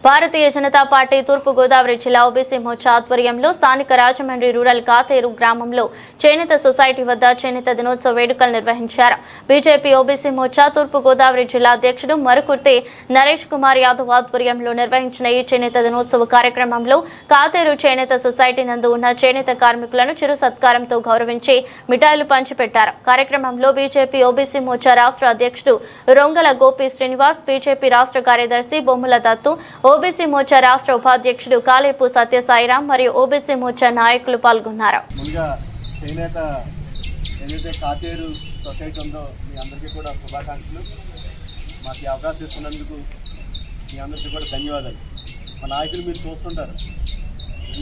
Bharatiya Janata party తూర్పు గోదావరి జిల్లా OBC Morcha ఆధ్వర్యంలో స్థానిక రాజమండ్రి రూరల్ కాతేరు గ్రామంలో చేనేత సొసైటీ వద్ద చేనేత దినోత్సవ వేడుకలు నిర్వహించారు. బీజేపీ ఓబీసీ మోర్చా తూర్పు గోదావరి జిల్లా అధ్యక్షుడు మరుకుర్తి నరేష్ కుమార్ యాదవ్ ఆధ్వర్యంలో నిర్వహించిన ఈ చేనేత దినోత్సవ కార్యక్రమంలో కాతేరు చేనేత సొసైటీ నందు ఉన్న చేనేత కార్మికులను చిరు సత్కారంతో గౌరవించి మిఠాయిలు పంచిపెట్టారు. కార్యక్రమంలో బీజేపీ ఓబీసీ మోర్చా రాష్ట్ర అధ్యక్షుడు రొంగల గోపి శ్రీనివాస్, బీజేపీ రాష్ట్ర కార్యదర్శి బొమ్మల దత్తు, ఓబీసీ మోర్చా రాష్ట్ర ఉపాధ్యక్షుడు కాలేపు సత్యసాయిరాం మరియు ఓబీసీ మోర్చా నాయకులు పాల్గొన్నారు. కాతేరు సొసైటీ ఉందో మీ అందరికీ కూడా శుభాకాంక్షలు. మాకు అవకాశం ఇస్తున్నందుకు మీ అందరికీ కూడా ధన్యవాదాలు. మా నాయకులు మీరు చూస్తుంటారు,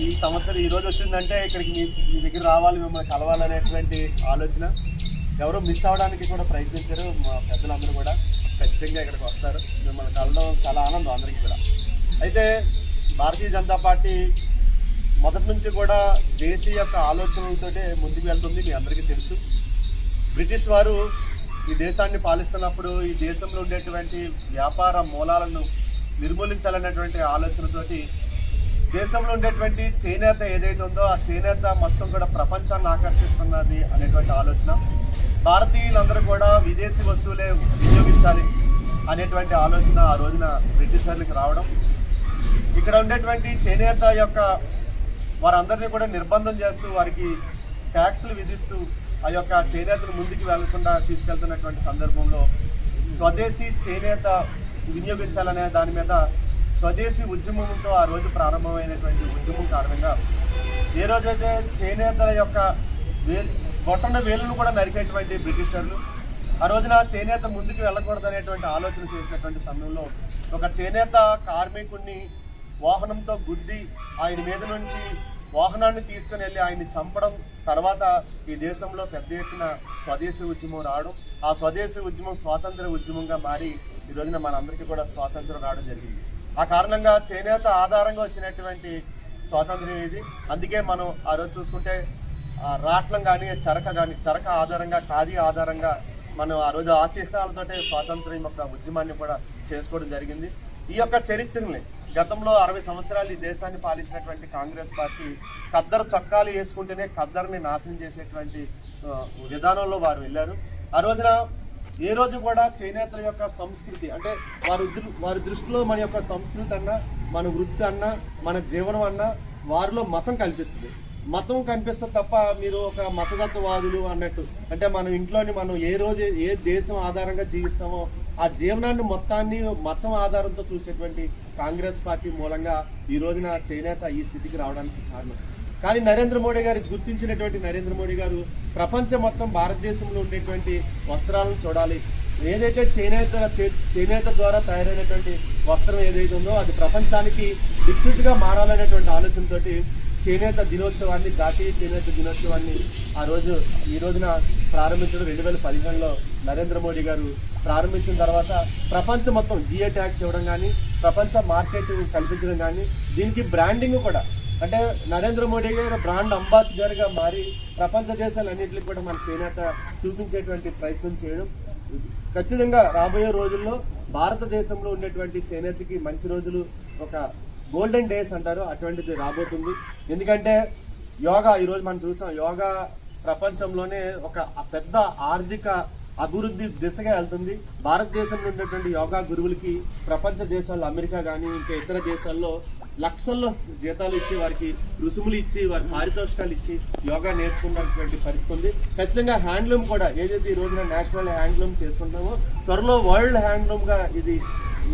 ఈ సంవత్సరం ఈరోజు వచ్చిందంటే ఇక్కడికి మీ దగ్గర రావాలి, మిమ్మల్ని కలవాలనేటువంటి ఆలోచన. ఎవరో మిస్ అవ్వడానికి కూడా ప్రయత్నించారు. మా పెద్దలందరూ కూడా ఖచ్చితంగా ఇక్కడికి వస్తారు. మిమ్మల్ని కలవడం చాలా ఆనందం అందరికీ కూడా. అయితే భారతీయ జనతా పార్టీ మొదటి నుంచి కూడా దేశీయ యొక్క ఆలోచనలతోటే ముందుకు వెళ్తుంది. మీ అందరికీ తెలుసు, బ్రిటిష్ వారు ఈ దేశాన్ని పాలిస్తున్నప్పుడు ఈ దేశంలో ఉండేటువంటి వ్యాపార మూలాలను నిర్మూలించాలనేటువంటి ఆలోచనతోటి దేశంలో ఉండేటువంటి చేనేత ఏదైతే ఉందో ఆ చేనేత మొత్తం కూడా ప్రపంచాన్ని ఆకర్షిస్తున్నది అనేటువంటి ఆలోచన. భారతీయులందరూ కూడా విదేశీ వస్తువులే వినియోగించాలి అనేటువంటి ఆలోచన ఆ రోజున బ్రిటిషర్లకు రావడం, ఇక్కడ ఉండేటువంటి చేనేత యొక్క వారందరినీ కూడా నిర్బంధం చేస్తూ వారికి ట్యాక్స్లు విధిస్తూ ఆ యొక్క చేనేతను ముందుకు వెళ్లకుండా తీసుకెళ్తున్నటువంటి సందర్భంలో స్వదేశీ చేనేత వినియోగించాలనే దాని మీద స్వదేశీ ఉద్యమంతో ఆ రోజు ప్రారంభమైనటువంటి ఉద్యమం కారణంగా ఏ రోజైతే చేనేతల యొక్క బొట్టన వేలును కూడా నరికేటువంటి బ్రిటిషర్లు ఆ రోజున చేనేత ముందుకు వెళ్ళకూడదనేటువంటి ఆలోచన చేసినటువంటి సమయంలో ఒక చేనేత కార్మికుడిని వాహనంతో గుద్ది ఆయన మీద నుంచి వాహనాన్ని తీసుకుని వెళ్ళి ఆయన్ని చంపడం, తర్వాత ఈ దేశంలో పెద్ద ఎత్తున స్వదేశీ ఉద్యమం రావడం, ఆ స్వదేశీ ఉద్యమం స్వాతంత్ర ఉద్యమంగా మారి ఈ రోజున మనందరికీ కూడా స్వాతంత్రం రావడం జరిగింది. ఆ కారణంగా చేనేత ఆధారంగా వచ్చినటువంటి స్వాతంత్ర్యం ఇది. అందుకే మనం ఆ రోజు చూసుకుంటే రాట్నం కానీ చరక ఆధారంగా ఖాదీ ఆధారంగా మనం ఆ రోజు ఆ చిహ్నాలతోటే స్వాతంత్ర్యం యొక్క ఉద్యమాన్ని కూడా చేసుకోవడం జరిగింది. ఈ యొక్క చరిత్రని గతంలో 60 సంవత్సరాలు ఈ దేశాన్ని పాలించినటువంటి కాంగ్రెస్ పార్టీ ఖద్దరు చొక్కాలు వేసుకుంటేనే ఖద్దరుని నాశనం చేసేటువంటి విధానంలో వారు వెళ్ళారు. ఆ రోజున ఏ రోజు కూడా చేనేతల యొక్క సంస్కృతి అంటే వారి దృష్టిలో మన యొక్క సంస్కృతి అన్నా, మన వృత్తి అన్నా, మన జీవనం అన్నా వారిలో మతం కనిపిస్తుంది. మతం కనిపిస్తుంది తప్ప మీరు ఒక మతతత్వవాదులు అన్నట్టు అంటే మనం ఇంట్లోని మనం ఏ రోజు ఏ దేశం ఆధారంగా జీవిస్తామో ఆ జీవనాన్ని మొత్తాన్ని మతం ఆధారంతో చూసేటువంటి కాంగ్రెస్ పార్టీ మూలంగా ఈ రోజున చేనేత ఈ స్థితికి రావడానికి కారణం. కానీ నరేంద్ర మోడీ గారు గుర్తించినటువంటి నరేంద్ర మోడీ గారు ప్రపంచం మొత్తం భారతదేశంలో ఉండేటువంటి వస్త్రాలను చూడాలి. ఏదైతే చేనేత ద్వారా తయారైనటువంటి వస్త్రం ఏదైతే ఉందో అది ప్రపంచానికి దిక్సూచిగా మారాలనేటువంటి ఆలోచనతోటి చేనేత దినోత్సవాన్ని, జాతీయ చేనేత దినోత్సవాన్ని ఈ రోజున ప్రారంభించడం 2015లో నరేంద్ర మోడీ గారు ప్రారంభించిన తర్వాత ప్రపంచం మొత్తం జిఏ ట్యాక్స్ ఇవ్వడం కానీ, ప్రపంచ మార్కెట్ కల్పించడం కానీ, దీనికి బ్రాండింగ్ కూడా అంటే నరేంద్ర మోడీ గారు బ్రాండ్ అంబాసిడర్గా మారి ప్రపంచ దేశాలన్నింటికి కూడా మన చేనేత చూపించేటువంటి ప్రయత్నం చేయడం ఖచ్చితంగా రాబోయే రోజుల్లో భారతదేశంలో ఉండేటువంటి చేనేతకి మంచి రోజులు, ఒక గోల్డెన్ డేస్ అంటారు, అటువంటిది రాబోతుంది. ఎందుకంటే యోగా ఈరోజు మనం చూసాం, యోగా ప్రపంచంలోనే ఒక పెద్ద ఆర్థిక అభివృద్ధి దిశగా వెళ్తుంది. భారతదేశంలో ఉన్నటువంటి యోగా గురువులకి ప్రపంచ దేశాల్లో అమెరికా కానీ ఇంకా ఇతర దేశాల్లో లక్షల్లో జీతాలు ఇచ్చి వారికి రుసుములు ఇచ్చి వారికి పారితోషికాలు ఇచ్చి యోగా నేర్చుకున్నటువంటి పరిస్థితి ఉంది. ఖచ్చితంగా హ్యాండ్లూమ్ కూడా ఏదైతే ఈ రోజున నేషనల్ హ్యాండ్లూమ్ చేసుకుంటామో త్వరలో వరల్డ్ హ్యాండ్లూమ్గా ఇది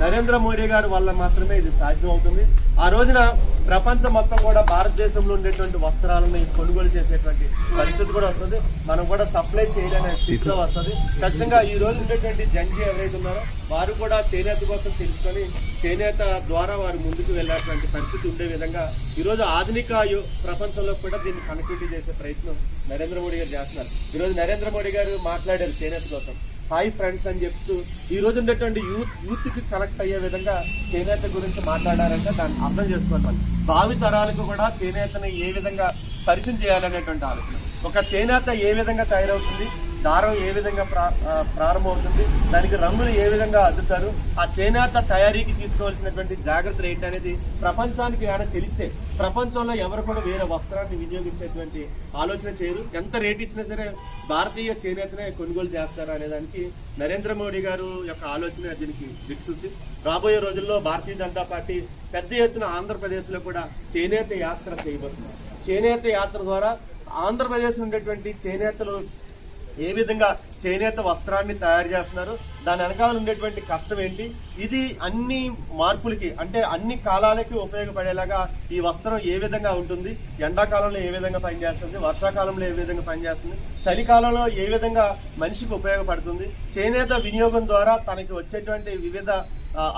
నరేంద్ర మోడీ గారి వల్ల మాత్రమే ఇది సాధ్యం అవుతుంది. ఆ రోజున ప్రపంచం మొత్తం కూడా భారతదేశంలో ఉండేటువంటి వస్త్రాలను కొనుగోలు చేసేటువంటి పరిస్థితి కూడా వస్తుంది. మనం కూడా సప్లై చేయలేని స్థితిలో వస్తుంది. ఖచ్చితంగా ఈ రోజు ఉండేటువంటి జంజీ ఎవరైతే ఉన్నారో వారు కూడా చేనేత కోసం తెలుసుకొని చేనేత ద్వారా వారు ముందుకు వెళ్ళేటువంటి పరిస్థితి ఉండే విధంగా ఈరోజు ఆధునిక ప్రపంచంలో కూడా దీన్ని కనెక్టివిటీ చేసే ప్రయత్నం నరేంద్ర మోడీ గారు చేస్తున్నారు. ఈరోజు నరేంద్ర మోడీ గారు మాట్లాడారు చేనేత కోసం, హాయ్ ఫ్రెండ్స్ అని చెప్తూ ఈ రోజు ఉండేటువంటి యూత్కి కనెక్ట్ అయ్యే విధంగా చేనేత గురించి మాట్లాడారంటే దాన్ని అర్థం చేసుకోవాలి. భావి తరాలకు కూడా చేనేతని ఏ విధంగా పరిచయం చేయాలనేటువంటి ఆలోచన, ఒక చేనేత ఏ విధంగా తయారవుతుంది, దారం ఏ విధంగా ప్రారంభమవుతుంది, దానికి రంగులు ఏ విధంగా అద్దుతారు, ఆ చేనేత తయారీకి తీసుకోవాల్సినటువంటి జాగ్రత్తలు ఏంటి అనేది ప్రపంచానికి ఏమైనా తెలిస్తే ప్రపంచంలో ఎవరు కూడా వేరే వస్త్రాన్ని వినియోగించేటువంటి ఆలోచన చేయరు. ఎంత రేట్ ఇచ్చినా సరే భారతీయ చేనేతనే కొనుగోలు చేస్తారు అనే దానికి నరేంద్ర మోడీ గారు యొక్క ఆలోచన దీనికి దిక్సూచి రాబోయే రోజుల్లో భారతీయ జనతా పార్టీ పెద్ద ఎత్తున ఆంధ్రప్రదేశ్లో కూడా చేనేత యాత్ర చేయబోతుంది. చేనేత యాత్ర ద్వారా ఆంధ్రప్రదేశ్ ఉండేటువంటి చేనేతలు ఏ విధంగా చేనేత వస్త్రాన్ని తయారు చేస్తున్నారు, దాని వెనకాల ఉండేటువంటి కష్టం ఏంటి, ఇది అన్ని మార్పులకి అంటే అన్ని కాలాలకి ఉపయోగపడేలాగా ఈ వస్త్రం ఏ విధంగా ఉంటుంది, ఎండాకాలంలో ఏ విధంగా పనిచేస్తుంది, వర్షాకాలంలో ఏ విధంగా పనిచేస్తుంది, చలికాలంలో ఏ విధంగా మనిషికి ఉపయోగపడుతుంది, చేనేత వినియోగం ద్వారా తనకి వచ్చేటువంటి వివిధ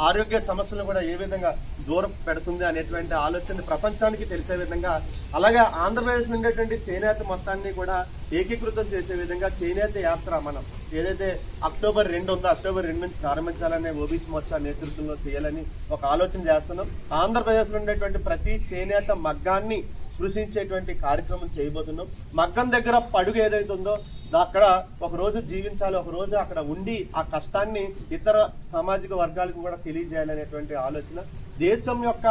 ఆరోగ్య సమస్యలను కూడా ఏ విధంగా దూరం పెడుతుంది అనేటువంటి ఆలోచన ప్రపంచానికి తెలిసే విధంగా, అలాగే ఆంధ్రప్రదేశ్ ఉండేటువంటి చేనేత మొత్తాన్ని కూడా ఏకీకృతం చేసే విధంగా చేనేత యాత్ర మనం ఏదైతే అక్టోబర్ 2 ఉందో అక్టోబర్ 2 నుంచి ప్రారంభించాలనే ఓబీసీ మోర్చా నేతృత్వంలో చేయాలని ఒక ఆలోచన చేస్తున్నాం. ఆంధ్రప్రదేశ్లో ఉండేటువంటి ప్రతి చేనేత మగ్గాన్ని స్పృశించేటువంటి కార్యక్రమం చేయబోతున్నాం. మగ్గం దగ్గర పడుగు ఏదైతే ఉందో అక్కడ ఒక రోజు జీవించాలి, ఒక రోజు అక్కడ ఉండి ఆ కష్టాన్ని ఇతర సామాజిక వర్గాలకు కూడా తెలియజేయాలనేటువంటి ఆలోచన. దేశం యొక్క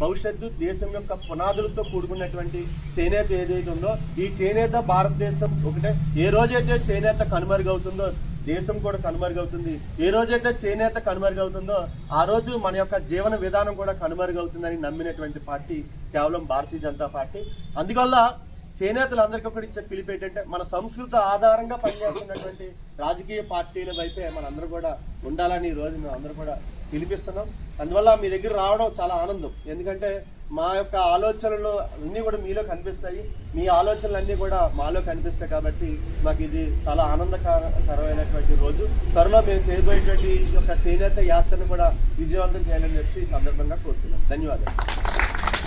భవిష్యత్తు, దేశం యొక్క పునాదులతో కూడుకున్నటువంటి చేనేత ఏదైతే ఉందో ఈ చేనేత భారతదేశం ఒకటే. ఏ రోజైతే చేనేత కనుమరుగవుతుందో దేశం కూడా కనుమరుగవుతుంది. ఏ రోజైతే చేనేత కనుమరుగవుతుందో ఆ రోజు మన యొక్క జీవన విధానం కూడా కనుమరుగవుతుందని నమ్మినటువంటి పార్టీ కేవలం భారతీయ జనతా పార్టీ. అందువల్ల చేనేతలందరికీ ఒకటి ఇచ్చే పిలుపు ఏంటంటే మన సంస్కృతి ఆధారంగా పనిచేస్తున్నటువంటి రాజకీయ పార్టీల వైపే మనందరూ కూడా ఉండాలని ఈ రోజు మేము అందరూ కూడా పిలిపిస్తున్నాం. అందువల్ల మీ దగ్గర రావడం చాలా ఆనందం, ఎందుకంటే మా యొక్క ఆలోచనలు అన్నీ కూడా మీలో కనిపిస్తాయి, మీ ఆలోచనలు అన్నీ కూడా మాలో కనిపిస్తాయి. కాబట్టి మాకు ఇది చాలా ఆనందకరమైనటువంటి రోజు. త్వరలో మేము చేయబోయేటువంటి ఈ యొక్క చేనేత యాత్రను కూడా విజయవంతం చేయాలని చెప్పి ఈ సందర్భంగా కోరుతున్నాం. ధన్యవాదాలు.